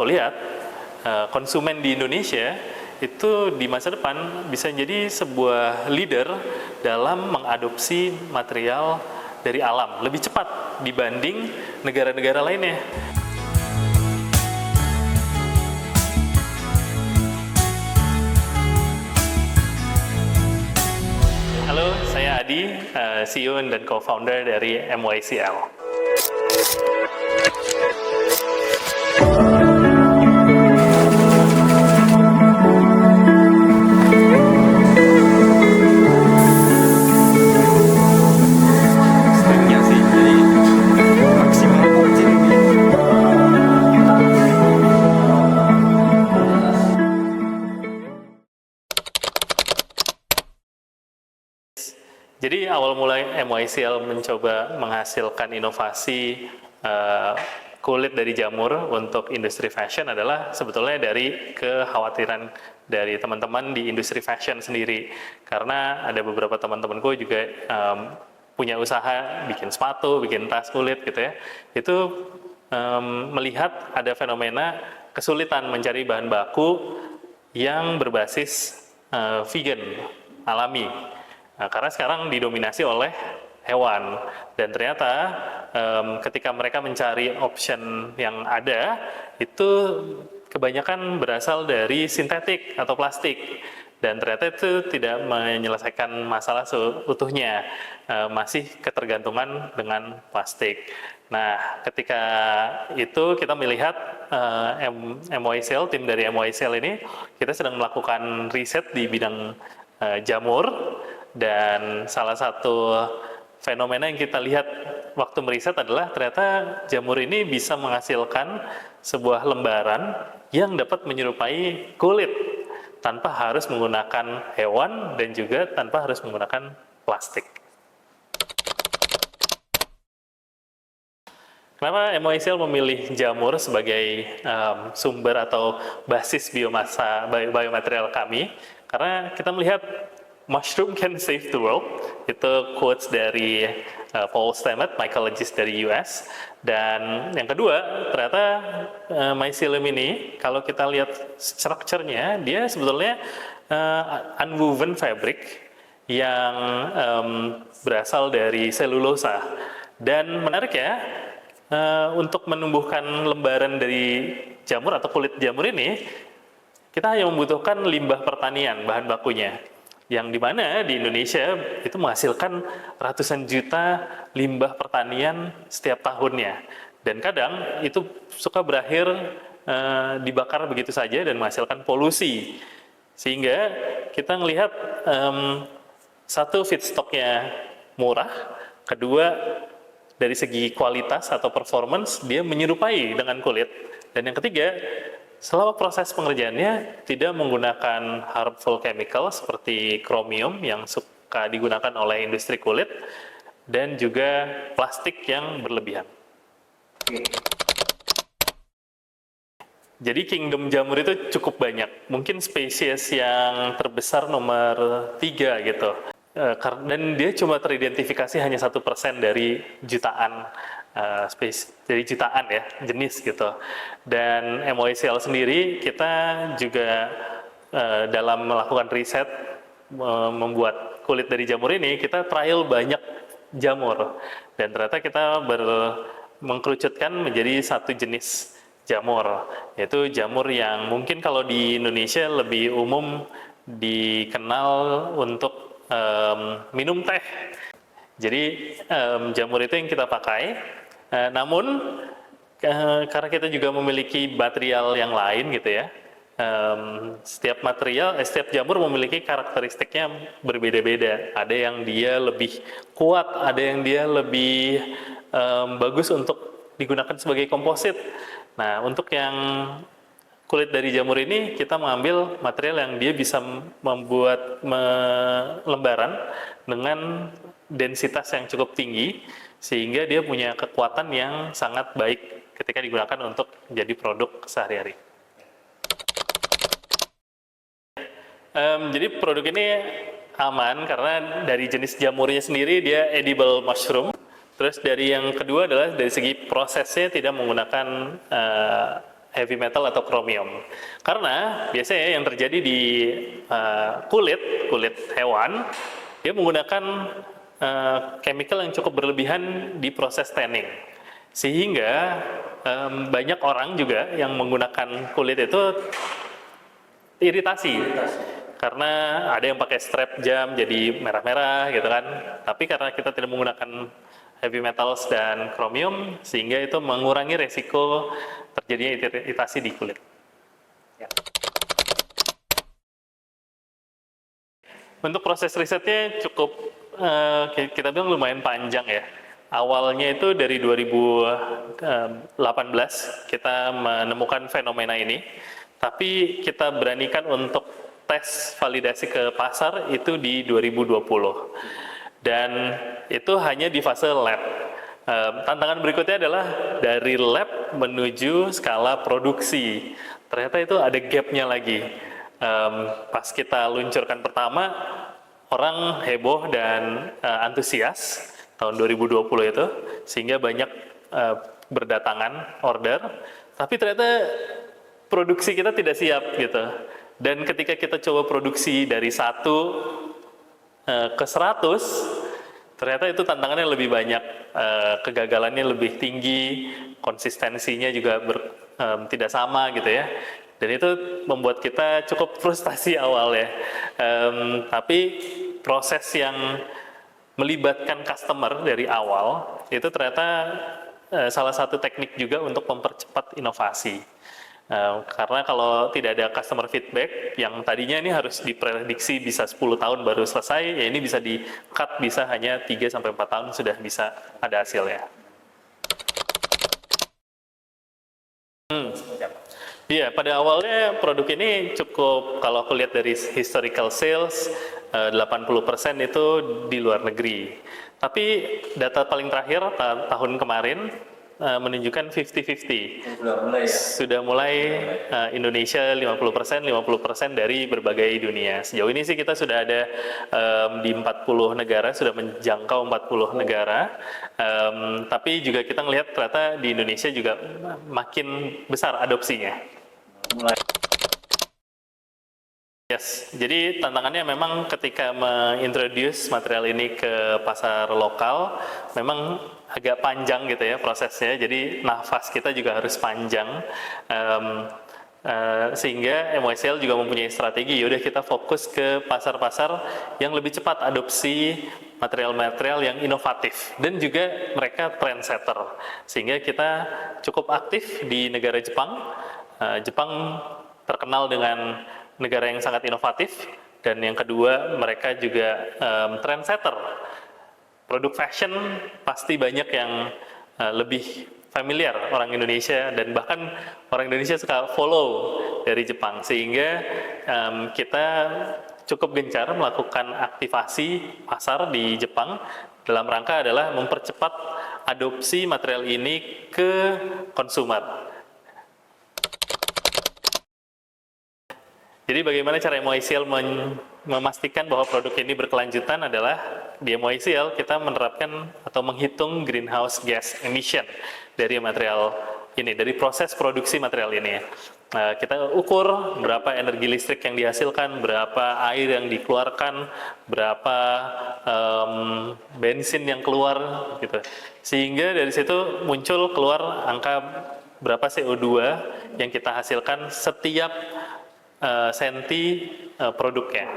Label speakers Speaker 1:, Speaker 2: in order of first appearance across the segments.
Speaker 1: lihat konsumen di Indonesia itu di masa depan bisa jadi sebuah leader dalam mengadopsi material dari alam lebih cepat dibanding negara-negara lainnya. Halo, saya Adi, CEO dan co-founder dari MYCL. Jadi awal mulai MYCL mencoba menghasilkan inovasi kulit dari jamur untuk industri fashion adalah sebetulnya dari kekhawatiran dari teman-teman di industri fashion sendiri. Karena ada beberapa teman-temanku juga punya usaha bikin sepatu, bikin tas kulit gitu ya. Itu melihat ada fenomena kesulitan mencari bahan baku yang berbasis vegan, alami. Nah, karena sekarang didominasi oleh hewan, dan ternyata ketika mereka mencari option yang ada, itu kebanyakan berasal dari sintetik atau plastik, dan ternyata itu tidak menyelesaikan masalah seutuhnya, masih ketergantungan dengan plastik. Nah, ketika itu kita melihat MYCL, tim dari MYCL ini, kita sedang melakukan riset di bidang jamur. Dan salah satu fenomena yang kita lihat waktu meriset adalah ternyata jamur ini bisa menghasilkan sebuah lembaran yang dapat menyerupai kulit tanpa harus menggunakan hewan dan juga tanpa harus menggunakan plastik. Kenapa MYCL memilih jamur sebagai sumber atau basis biomaterial kami? Karena kita melihat mushroom can save the world. Itu quotes dari Paul Stamets, mycologist dari US. Dan yang kedua, ternyata mycelium ini, kalau kita lihat strukturnya, dia sebetulnya unwoven fabric yang berasal dari selulosa. Dan menarik ya, untuk menumbuhkan lembaran dari jamur atau kulit jamur ini, kita hanya membutuhkan limbah pertanian, bahan bakunya. Yang dimana di Indonesia itu menghasilkan ratusan juta limbah pertanian setiap tahunnya. Dan kadang itu suka berakhir dibakar begitu saja dan menghasilkan polusi. Sehingga kita melihat satu feedstocknya murah, kedua dari segi kualitas atau performance dia menyerupai dengan kulit, dan yang ketiga, selama proses pengerjaannya tidak menggunakan harmful chemical seperti kromium yang suka digunakan oleh industri kulit, dan juga plastik yang berlebihan. Jadi kingdom jamur itu cukup banyak, mungkin spesies yang terbesar nomor 3 gitu. Dan dia cuma teridentifikasi hanya 1% dari jutaan dari jutaan ya jenis gitu. Dan MYCL sendiri kita juga dalam melakukan riset membuat kulit dari jamur ini, kita trial banyak jamur, dan ternyata kita mengkerucutkan menjadi satu jenis jamur, yaitu jamur yang mungkin kalau di Indonesia lebih umum dikenal untuk minum teh. Jadi jamur itu yang kita pakai. Namun karena kita juga memiliki material yang lain gitu ya. Setiap jamur memiliki karakteristiknya berbeda-beda. Ada yang dia lebih kuat, ada yang dia lebih bagus untuk digunakan sebagai komposit. Nah, untuk yang kulit dari jamur ini, kita mengambil material yang dia bisa membuat lembaran dengan densitas yang cukup tinggi, sehingga dia punya kekuatan yang sangat baik ketika digunakan untuk jadi produk sehari-hari. Jadi produk ini aman karena dari jenis jamurnya sendiri dia edible mushroom. Terus dari yang kedua adalah dari segi prosesnya tidak menggunakan heavy metal atau chromium. Karena biasanya yang terjadi di kulit hewan, dia menggunakan chemical yang cukup berlebihan di proses tanning. Sehingga banyak orang juga yang menggunakan kulit itu iritasi. Karena ada yang pakai strap jam jadi merah-merah gitu kan. Tapi karena kita tidak menggunakan heavy metals dan chromium, sehingga itu mengurangi resiko terjadinya iritasi di kulit. Ya. Untuk proses risetnya cukup, kita bilang lumayan panjang ya. Awalnya itu dari 2018 kita menemukan fenomena ini, tapi kita beranikan untuk tes validasi ke pasar itu di 2020. Dan itu hanya di fase lab. Tantangan berikutnya adalah dari lab menuju skala produksi. Ternyata itu ada gapnya lagi. Pas kita luncurkan pertama, orang heboh dan antusias tahun 2020 itu, sehingga banyak berdatangan order, tapi ternyata produksi kita tidak siap gitu. Dan ketika kita coba produksi dari 1 ke 100, ternyata itu tantangannya lebih banyak, kegagalannya lebih tinggi, konsistensinya juga tidak sama gitu ya. Dan itu membuat kita cukup frustasi awal ya. Tapi proses yang melibatkan customer dari awal, itu ternyata salah satu teknik juga untuk mempercepat inovasi. Karena kalau tidak ada customer feedback, yang tadinya ini harus diprediksi bisa 10 tahun baru selesai, ya ini bisa di-cut, bisa hanya 3-4 tahun sudah bisa ada hasilnya. Iya, pada awalnya produk ini cukup, kalau aku lihat dari historical sales, 80% itu di luar negeri. Tapi data paling terakhir tahun kemarin menunjukkan 50-50.
Speaker 2: Sudah mulai ya?
Speaker 1: Sudah mulai Indonesia 50%, 50% dari berbagai dunia. Sejauh ini sih kita sudah ada di 40 negara, sudah menjangkau 40 negara. Tapi juga kita melihat ternyata di Indonesia juga makin besar adopsinya.
Speaker 2: Mulai.
Speaker 1: Yes, jadi tantangannya memang ketika mengintroduce material ini ke pasar lokal, memang agak panjang gitu ya prosesnya, jadi nafas kita juga harus panjang, sehingga MOICL juga mempunyai strategi, yaudah kita fokus ke pasar-pasar yang lebih cepat adopsi material-material yang inovatif, dan juga mereka trendsetter, sehingga kita cukup aktif di negara Jepang. Jepang terkenal dengan negara yang sangat inovatif, dan yang kedua mereka juga trendsetter. Produk fashion pasti banyak yang lebih familiar orang Indonesia, dan bahkan orang Indonesia suka follow dari Jepang, sehingga kita cukup gencar melakukan aktivasi pasar di Jepang dalam rangka adalah mempercepat adopsi material ini ke konsumer. Jadi bagaimana cara MOICL memastikan bahwa produk ini berkelanjutan adalah di MOICL kita menerapkan atau menghitung greenhouse gas emission dari material ini, dari proses produksi material ini. Nah, kita ukur berapa energi listrik yang dihasilkan, berapa air yang dikeluarkan, berapa bensin yang keluar, gitu. Sehingga dari situ muncul keluar angka berapa CO2 yang kita hasilkan setiap senti produknya.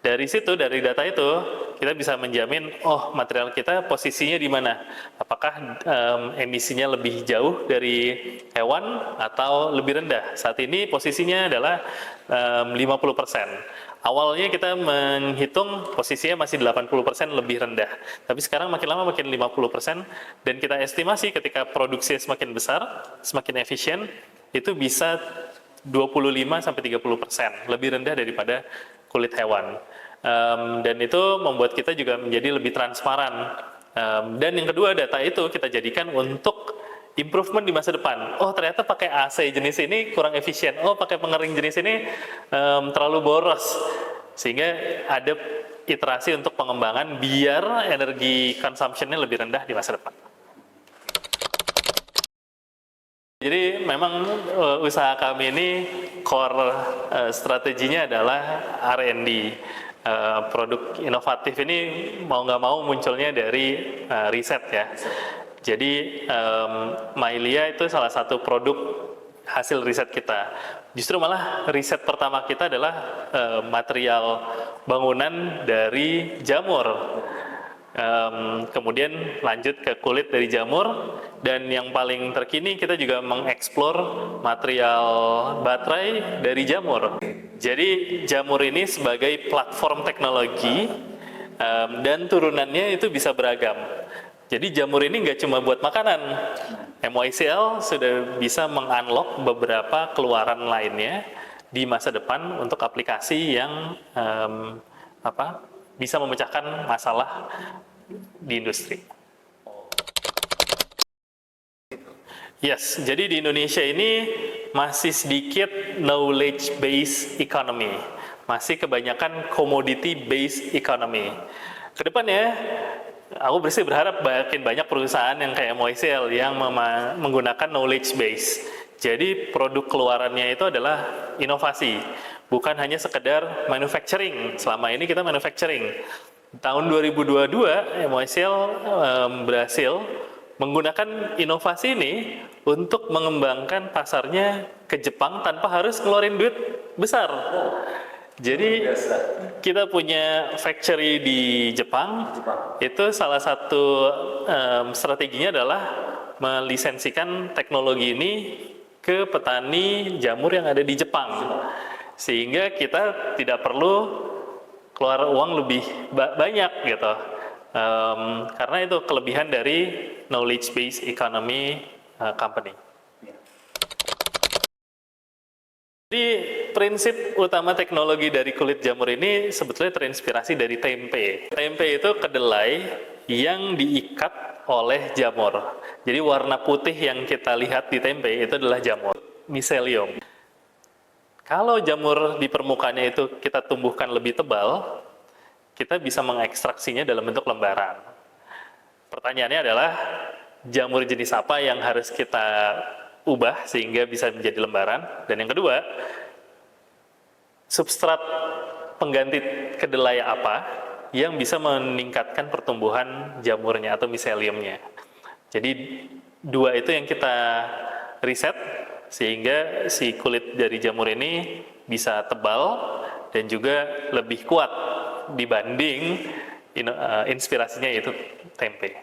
Speaker 1: Dari situ, dari data itu, kita bisa menjamin, oh material kita posisinya di mana? Apakah emisinya lebih jauh dari hewan atau lebih rendah? Saat ini posisinya adalah 50%. Awalnya kita menghitung posisinya masih 80% lebih rendah. Tapi sekarang makin lama makin 50%, dan kita estimasi ketika produksi semakin besar, semakin efisien, itu bisa 25-30% lebih rendah daripada kulit hewan, dan itu membuat kita juga menjadi lebih transparan, dan yang kedua, data itu kita jadikan untuk improvement di masa depan. Oh ternyata pakai AC jenis ini kurang efisien, oh pakai pengering jenis ini terlalu boros, sehingga ada iterasi untuk pengembangan biar energi consumption-nya lebih rendah di masa depan. Jadi memang usaha kami ini core strateginya adalah R&D. Produk inovatif ini mau nggak mau munculnya dari riset ya. Jadi Mailia itu salah satu produk hasil riset kita. Justru malah riset pertama kita adalah material bangunan dari jamur. Kemudian lanjut ke kulit dari jamur, dan yang paling terkini kita juga mengeksplor material baterai dari jamur. Jadi jamur ini sebagai platform teknologi dan turunannya itu bisa beragam. Jadi jamur ini nggak cuma buat makanan. MYCL sudah bisa mengunlock beberapa keluaran lainnya di masa depan untuk aplikasi yang bisa memecahkan masalah di industri. Yes, jadi di Indonesia ini masih sedikit knowledge based economy, masih kebanyakan commodity based economy. Kedepannya, aku berharap makin banyak perusahaan yang kayak MOICL yang menggunakan knowledge base. Jadi produk keluarannya itu adalah inovasi, bukan hanya sekedar manufacturing. Selama ini kita manufacturing. Tahun 2022, MOICL berhasil menggunakan inovasi ini untuk mengembangkan pasarnya ke Jepang tanpa harus ngeluarin duit besar. Jadi kita punya factory di Jepang, itu salah satu strateginya adalah melisensikan teknologi ini ke petani jamur yang ada di Jepang. Sehingga kita tidak perlu keluar uang lebih banyak gitu. Karena itu kelebihan dari knowledge based economy company. Jadi prinsip utama teknologi dari kulit jamur ini sebetulnya terinspirasi dari tempe. Tempe itu kedelai yang diikat oleh jamur. Jadi warna putih yang kita lihat di tempe itu adalah jamur, mycelium. Kalau jamur di permukaannya itu kita tumbuhkan lebih tebal, kita bisa mengekstraksinya dalam bentuk lembaran. Pertanyaannya adalah, jamur jenis apa yang harus kita ubah sehingga bisa menjadi lembaran? Dan yang kedua, substrat pengganti kedelai apa yang bisa meningkatkan pertumbuhan jamurnya atau myceliumnya? Jadi dua itu yang kita riset, sehingga si kulit dari jamur ini bisa tebal dan juga lebih kuat dibanding inspirasinya yaitu tempe.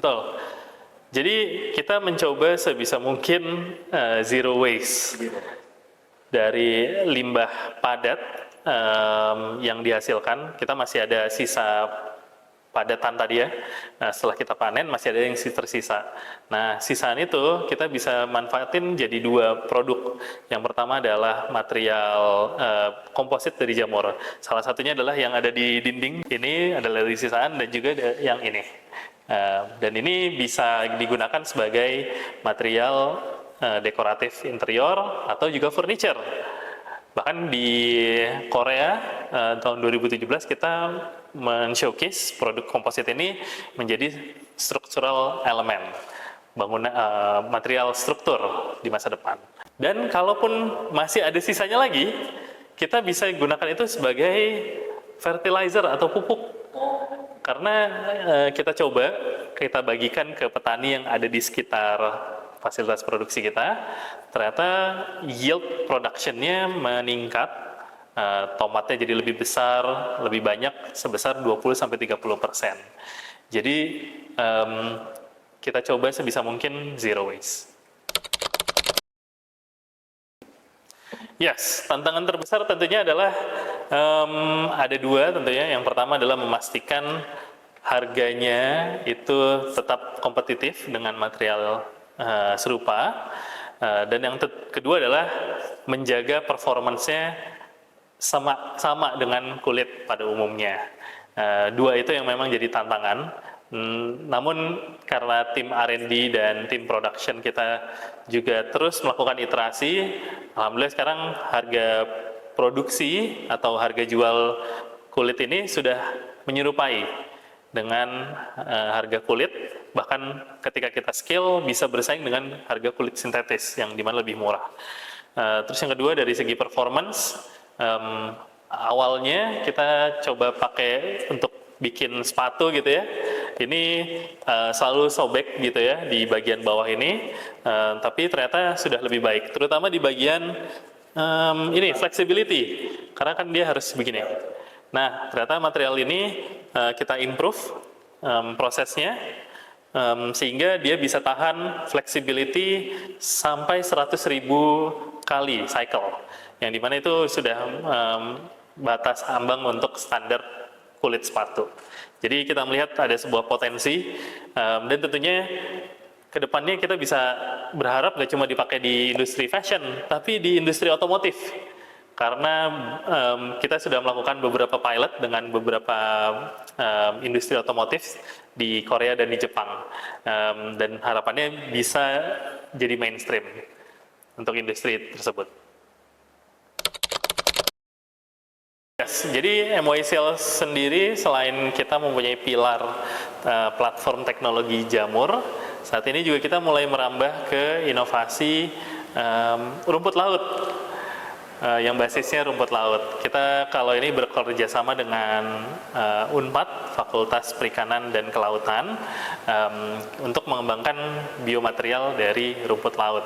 Speaker 1: Betul. Jadi kita mencoba sebisa mungkin zero waste dari limbah padat yang dihasilkan. Kita masih ada sisa padatan tadi ya. Nah, setelah kita panen masih ada yang tersisa. Nah, sisaan itu kita bisa manfaatin jadi dua produk. Yang pertama adalah material komposit dari jamur. Salah satunya adalah yang ada di dinding. Ini adalah dari sisaan, dan juga yang ini. Dan ini bisa digunakan sebagai material dekoratif interior atau juga furniture. Bahkan di Korea tahun 2017 kita men-showcase produk komposit ini menjadi structural element, bangunan material struktur di masa depan. Dan kalaupun masih ada sisanya lagi, kita bisa gunakan itu sebagai fertilizer atau pupuk. Karena kita bagikan ke petani yang ada di sekitar fasilitas produksi kita, ternyata yield production-nya meningkat, tomatnya jadi lebih besar, lebih banyak, sebesar 20-30%. Jadi kita coba sebisa mungkin zero waste. Yes, tantangan terbesar tentunya adalah ada dua tentunya. Yang pertama adalah memastikan harganya itu tetap kompetitif dengan material serupa, dan yang kedua adalah menjaga performance-nya sama dengan kulit pada umumnya. Dua itu yang memang jadi tantangan. Namun karena tim R&D dan tim production kita juga terus melakukan iterasi, alhamdulillah sekarang harga produksi atau harga jual kulit ini sudah menyerupai dengan harga kulit Bahkan ketika kita scale bisa bersaing dengan harga kulit sintetis yang dimana lebih murah. Terus yang kedua dari segi performance, awalnya kita coba pakai untuk bikin sepatu gitu ya. Ini selalu sobek gitu ya di bagian bawah ini, tapi ternyata sudah lebih baik, terutama di bagian ini flexibility, karena kan dia harus begini. Nah, ternyata material ini kita improve prosesnya sehingga dia bisa tahan flexibility sampai 100.000 kali cycle, yang dimana itu sudah batas ambang untuk standar kulit sepatu. Jadi kita melihat ada sebuah potensi, dan tentunya kedepannya kita bisa berharap gak cuma dipakai di industri fashion, tapi di industri otomotif. Karena kita sudah melakukan beberapa pilot dengan beberapa industri otomotif di Korea dan di Jepang, dan harapannya bisa jadi mainstream untuk industri tersebut. Yes, jadi MYCL sendiri selain kita mempunyai pilar platform teknologi jamur, saat ini juga kita mulai merambah ke inovasi rumput laut. Yang basisnya rumput laut. Kita kalau ini bekerja sama dengan Unpad, Fakultas Perikanan dan Kelautan, untuk mengembangkan biomaterial dari rumput laut.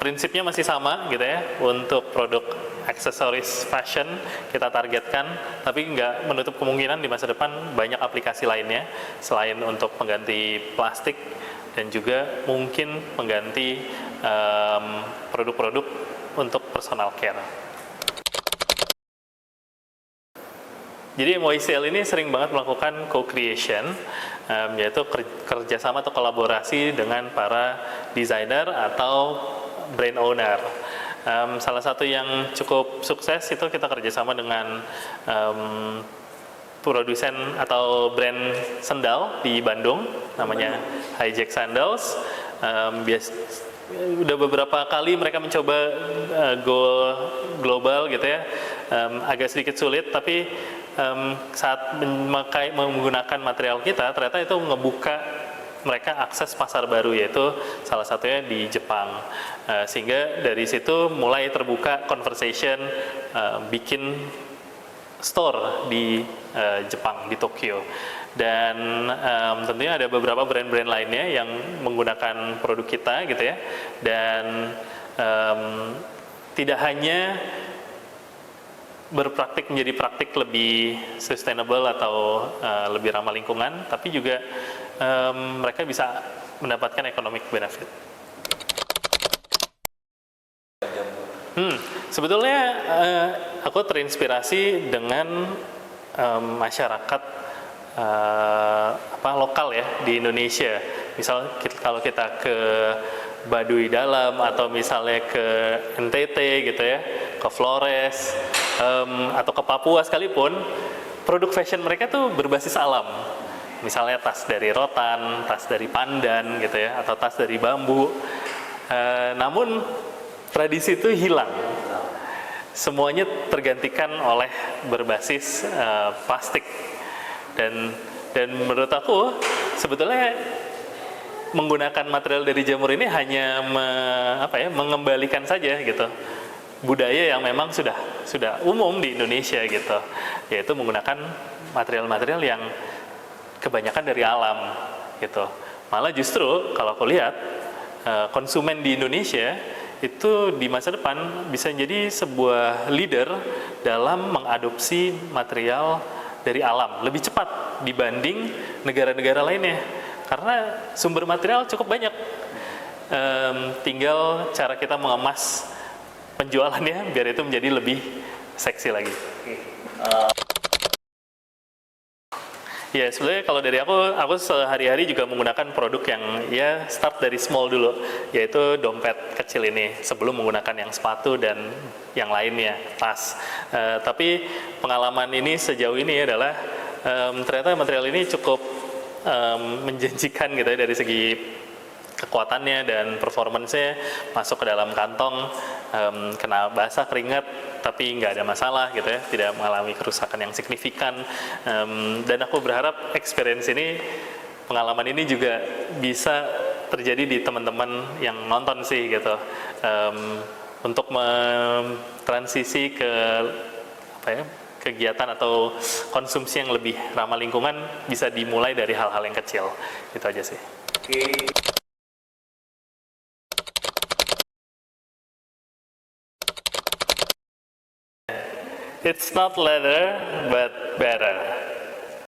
Speaker 1: Prinsipnya masih sama gitu ya, untuk produk aksesoris fashion kita targetkan, tapi nggak menutup kemungkinan di masa depan banyak aplikasi lainnya selain untuk pengganti plastik dan juga mungkin pengganti produk-produk untuk personal care. Jadi MYCL ini sering banget melakukan co-creation, yaitu kerjasama atau kolaborasi dengan para desainer atau brand owner. Salah satu yang cukup sukses itu kita kerjasama dengan produsen atau brand sendal di Bandung, namanya Hijack Sandals. Udah beberapa kali mereka mencoba go global gitu ya, agak sedikit sulit, tapi saat menggunakan material kita, ternyata itu ngebuka mereka akses pasar baru, yaitu salah satunya di Jepang. Sehingga dari situ mulai terbuka conversation bikin store di Jepang, di Tokyo. Dan tentunya ada beberapa brand-brand lainnya yang menggunakan produk kita gitu ya, dan tidak hanya berpraktik menjadi praktik lebih sustainable atau lebih ramah lingkungan, tapi juga mereka bisa mendapatkan economic benefit. Sebetulnya aku terinspirasi dengan masyarakat lokal ya di Indonesia. Misal kalau kita ke Baduy Dalam atau misalnya ke NTT gitu ya, ke Flores atau ke Papua sekalipun, produk fashion mereka tuh berbasis alam. Misalnya tas dari rotan, tas dari pandan gitu ya, atau tas dari bambu. Namun tradisi itu hilang. Semuanya tergantikan oleh berbasis plastik. Dan menurut aku sebetulnya menggunakan material dari jamur ini hanya mengembalikan saja gitu budaya yang memang sudah umum di Indonesia gitu, yaitu menggunakan material-material yang kebanyakan dari alam gitu. Malah justru kalau aku lihat konsumen di Indonesia itu di masa depan bisa jadi sebuah leader dalam mengadopsi material dari alam lebih cepat dibanding negara-negara lainnya, karena sumber material cukup banyak, tinggal cara kita mengemas penjualannya biar itu menjadi lebih seksi lagi. Ya sebenarnya kalau dari aku sehari-hari juga menggunakan produk yang ya start dari small dulu, yaitu dompet kecil ini sebelum menggunakan yang sepatu dan yang lainnya, tas. Tapi pengalaman ini sejauh ini adalah ternyata material ini cukup menjanjikan gitu ya dari segi kekuatannya dan performance-nya, masuk ke dalam kantong, kena basah keringat tapi nggak ada masalah gitu ya, tidak mengalami kerusakan yang signifikan. Dan aku berharap experience ini pengalaman ini juga bisa terjadi di teman-teman yang nonton sih gitu. Untuk transisi ke apa ya, kegiatan atau konsumsi yang lebih ramah lingkungan bisa dimulai dari hal-hal yang kecil. Itu aja sih. It's not leather, but better.